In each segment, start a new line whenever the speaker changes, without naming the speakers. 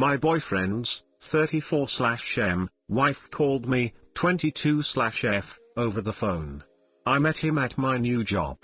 My boyfriend's 34/M wife called me 22/F over the phone. I met him at my new job.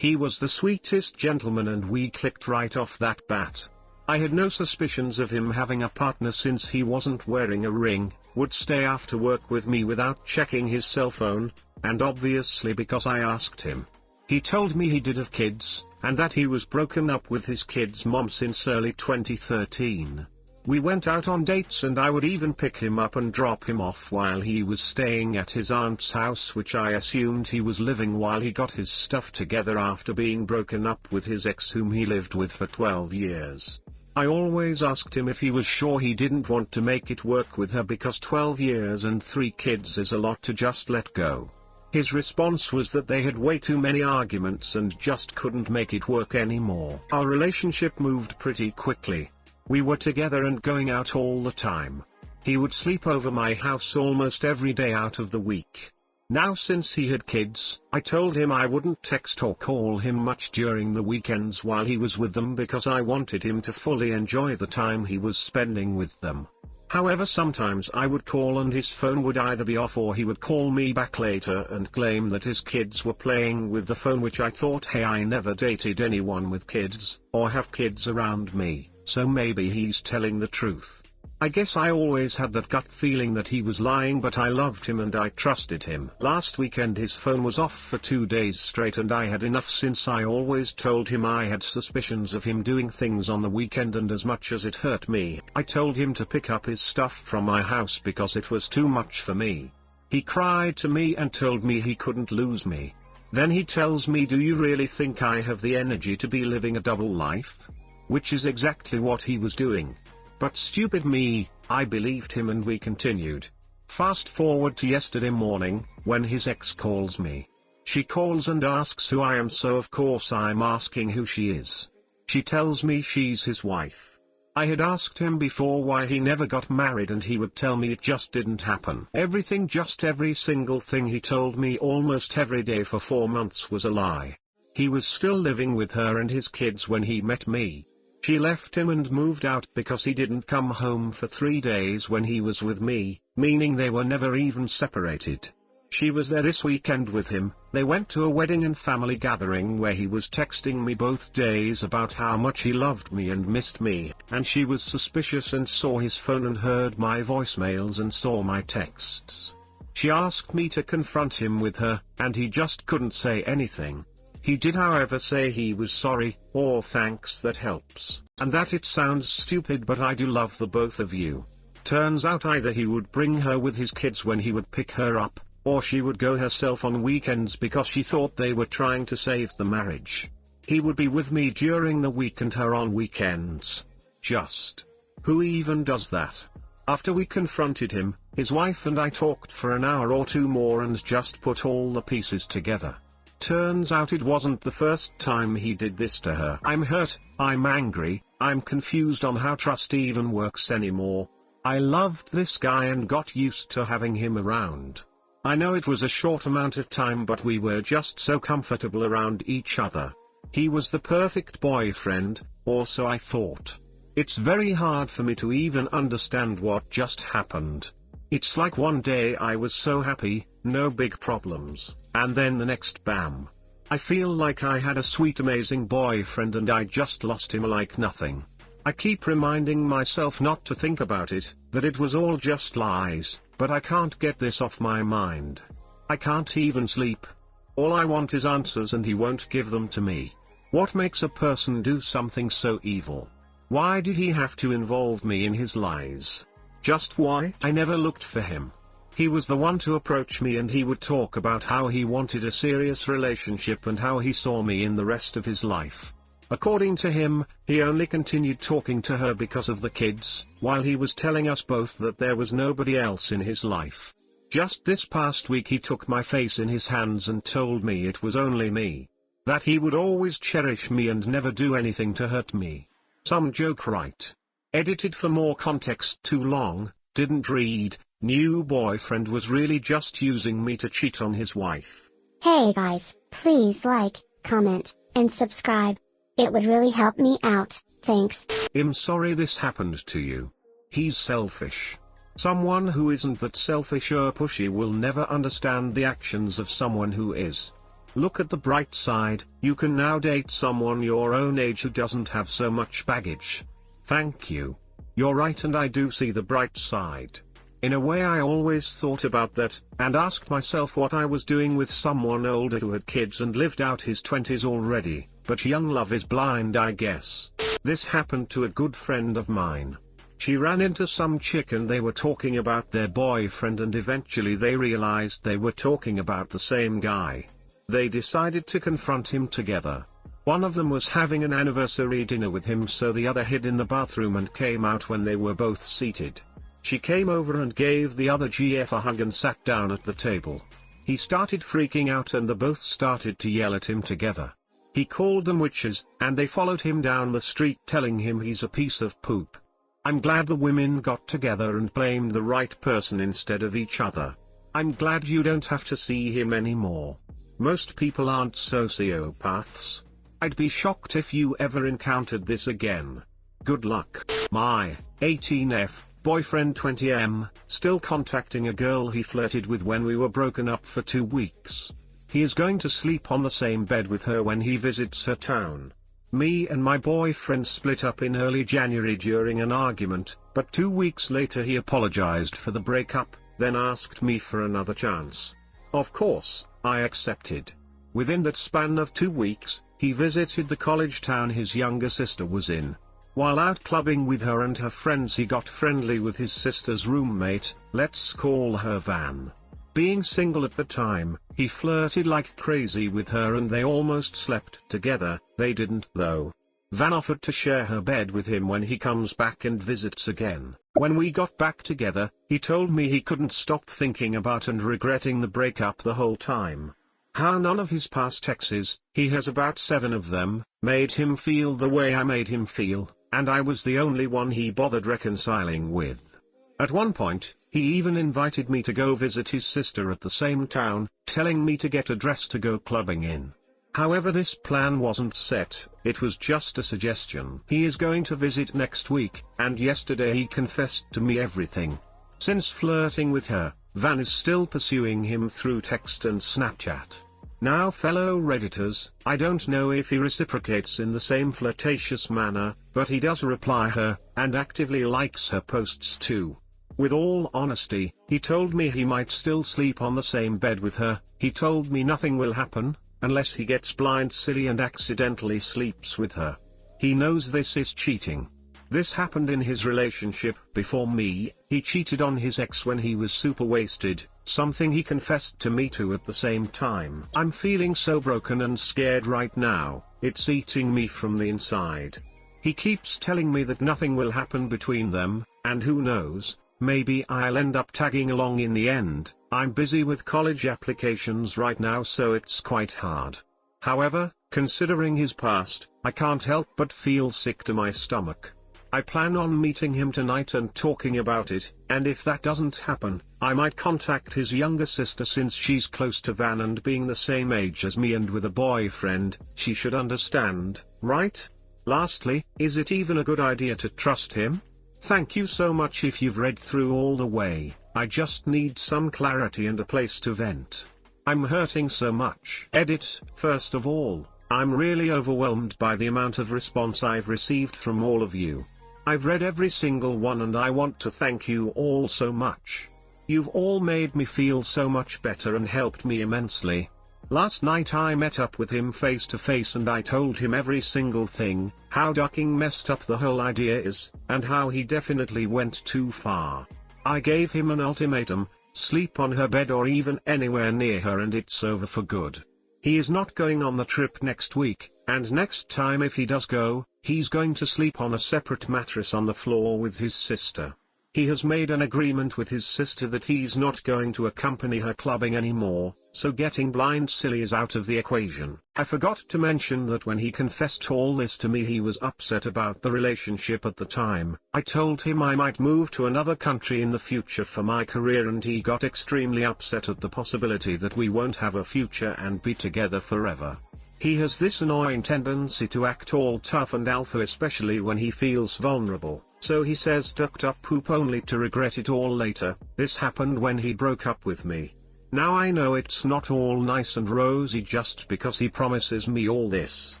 He was the sweetest gentleman and we clicked right off that bat. I had no suspicions of him having a partner since he wasn't wearing a ring, would stay after work with me without checking his cell phone, and obviously because I asked him. He told me he did have kids, and that he was broken up with his kids' mom since early 2013. We went out on dates and I would even pick him up and drop him off while he was staying at his aunt's house, which I assumed he was living while he got his stuff together after being broken up with his ex whom he lived with for 12 years. I always asked him if he was sure he didn't want to make it work with her because 12 years and 3 kids is a lot to just let go. His response was that they had way too many arguments and just couldn't make it work anymore. Our relationship moved pretty quickly. We were together and going out all the time. He would sleep over my house almost every day out of the week. Now since he had kids, I told him I wouldn't text or call him much during the weekends while he was with them because I wanted him to fully enjoy the time he was spending with them. However, sometimes I would call and his phone would either be off or he would call me back later and claim that his kids were playing with the phone, which I thought, hey, I never dated anyone with kids, or have kids around me, so maybe he's telling the truth. I guess I always had that gut feeling that he was lying, but I loved him and I trusted him. Last weekend his phone was off for 2 days straight and I had enough, since I always told him I had suspicions of him doing things on the weekend, and as much as it hurt me, I told him to pick up his stuff from my house because it was too much for me. He cried to me and told me he couldn't lose me. Then he tells me, do you really think I have the energy to be living a double life? Which is exactly what he was doing. But stupid me, I believed him and we continued. Fast forward to yesterday morning, when his ex calls me. She calls and asks who I am, so of course I'm asking who she is. She tells me she's his wife. I had asked him before why he never got married and he would tell me it just didn't happen. Every single thing he told me almost every day for 4 months was a lie. He was still living with her and his kids when he met me. She left him and moved out because he didn't come home for 3 days when he was with me, meaning they were never even separated. She was there this weekend with him. They went to a wedding and family gathering where he was texting me both days about how much he loved me and missed me, and she was suspicious and saw his phone and heard my voicemails and saw my texts. She asked me to confront him with her, and he just couldn't say anything. He did however say he was sorry, or thanks, that helps, and that it sounds stupid but I do love the both of you. Turns out either he would bring her with his kids when he would pick her up, or she would go herself on weekends because she thought they were trying to save the marriage. He would be with me during the week and her on weekends. Just. Who even does that? After we confronted him, his wife and I talked for an hour or 2 more and just put all the pieces together. Turns out it wasn't the first time he did this to her. I'm hurt, I'm angry, I'm confused on how trust even works anymore. I loved this guy and got used to having him around. I know it was a short amount of time, but we were just so comfortable around each other. He was the perfect boyfriend, or so I thought. It's very hard for me to even understand what just happened. It's like one day I was so happy, no big problems, and then the next, bam. I feel like I had a sweet amazing boyfriend and I just lost him like nothing. I keep reminding myself not to think about it, that it was all just lies, but I can't get this off my mind. I can't even sleep. All I want is answers and he won't give them to me. What makes a person do something so evil? Why did he have to involve me in his lies? Just why? I never looked for him. He was the one to approach me and he would talk about how he wanted a serious relationship and how he saw me in the rest of his life. According to him, he only continued talking to her because of the kids, while he was telling us both that there was nobody else in his life. Just this past week he took my face in his hands and told me it was only me. That he would always cherish me and never do anything to hurt me. Some joke, right? Edited for more context. Too long, didn't read. New boyfriend was really just using me to cheat on his wife.
Hey guys, please like, comment, and subscribe. It would really help me out, thanks.
I'm sorry this happened to you. He's selfish. Someone who isn't that selfish or pushy will never understand the actions of someone who is. Look at the bright side, you can now date someone your own age who doesn't have so much baggage. Thank you. You're right, and I do see the bright side. In a way, I always thought about that, and asked myself what I was doing with someone older who had kids and lived out his 20s already, but young love is blind, I guess. This happened to a good friend of mine. She ran into some chick and they were talking about their boyfriend, and eventually they realized they were talking about the same guy. They decided to confront him together. One of them was having an anniversary dinner with him, so the other hid in the bathroom and came out when they were both seated. She came over and gave the other GF a hug and sat down at the table. He started freaking out and they both started to yell at him together. He called them witches, and they followed him down the street telling him he's a piece of poop. I'm glad the women got together and blamed the right person instead of each other. I'm glad you don't have to see him anymore. Most people aren't sociopaths. I'd be shocked if you ever encountered this again. Good luck. My 18F boyfriend 20M, still contacting a girl he flirted with when we were broken up for 2 weeks. He is going to sleep on the same bed with her when he visits her town. Me and my boyfriend split up in early January during an argument, but 2 weeks later he apologized for the breakup, then asked me for another chance. Of course, I accepted. Within that span of 2 weeks, he visited the college town his younger sister was in. While out clubbing with her and her friends, he got friendly with his sister's roommate, let's call her Van. Being single at the time, he flirted like crazy with her and they almost slept together. They didn't though. Van offered to share her bed with him when he comes back and visits again. When we got back together, he told me he couldn't stop thinking about and regretting the breakup the whole time. How none of his past exes, he has about 7 of them, made him feel the way I made him feel, and I was the only one he bothered reconciling with. At one point, he even invited me to go visit his sister at the same town, telling me to get a dress to go clubbing in. However, this plan wasn't set, it was just a suggestion. He is going to visit next week, and yesterday he confessed to me everything. Since flirting with her, Van is still pursuing him through text and Snapchat. Now, fellow Redditors, I don't know if he reciprocates in the same flirtatious manner, but he does reply her, and actively likes her posts too. With all honesty, he told me he might still sleep on the same bed with her. He told me nothing will happen, unless he gets blind silly and accidentally sleeps with her. He knows this is cheating. This happened in his relationship before me. He cheated on his ex when he was super wasted, something he confessed to me too at the same time. I'm feeling so broken and scared right now, it's eating me from the inside. He keeps telling me that nothing will happen between them, and who knows, maybe I'll end up tagging along in the end. I'm busy with college applications right now, so it's quite hard. However, considering his past, I can't help but feel sick to my stomach. I plan on meeting him tonight and talking about it, and if that doesn't happen, I might contact his younger sister since she's close to Van and being the same age as me and with a boyfriend, she should understand, right? Lastly, is it even a good idea to trust him? Thank you so much if you've read through all the way. I just need some clarity and a place to vent. I'm hurting so much. Edit. First of all, I'm really overwhelmed by the amount of response I've received from all of you. I've read every single one and I want to thank you all so much. You've all made me feel so much better and helped me immensely. Last night I met up with him face to face and I told him every single thing, how ducking messed up the whole idea is, and how he definitely went too far. I gave him an ultimatum, sleep on her bed or even anywhere near her and it's over for good. He is not going on the trip next week, and next time if he does go, he's going to sleep on a separate mattress on the floor with his sister. He has made an agreement with his sister that he's not going to accompany her clubbing anymore, so getting blind silly is out of the equation. I forgot to mention that when he confessed all this to me he was upset about the relationship at the time. I told him I might move to another country in the future for my career and he got extremely upset at the possibility that we won't have a future and be together forever. He has this annoying tendency to act all tough and alpha, especially when he feels vulnerable, so he says ducked up poop only to regret it all later. This happened when he broke up with me. Now I know it's not all nice and rosy just because he promises me all this.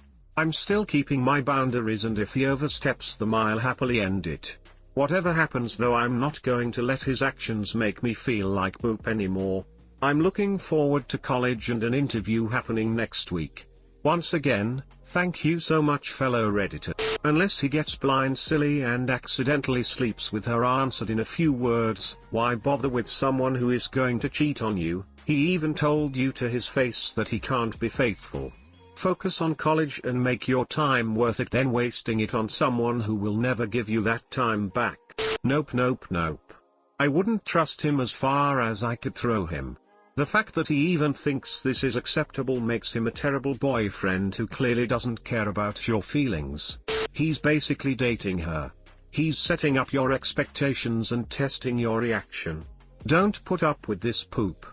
I'm still keeping my boundaries, and if he oversteps them I'll happily end it. Whatever happens though, I'm not going to let his actions make me feel like poop anymore. I'm looking forward to college and an interview happening next week. Once again, thank you so much, fellow Redditor. Unless he gets blind silly and accidentally sleeps with her answered in a few words, why bother with someone who is going to cheat on you? He even told you to his face that he can't be faithful. Focus on college and make your time worth it than wasting it on someone who will never give you that time back. Nope, nope, nope. I wouldn't trust him as far as I could throw him. The fact that he even thinks this is acceptable makes him a terrible boyfriend who clearly doesn't care about your feelings. He's basically dating her. He's setting up your expectations and testing your reaction. Don't put up with this poop.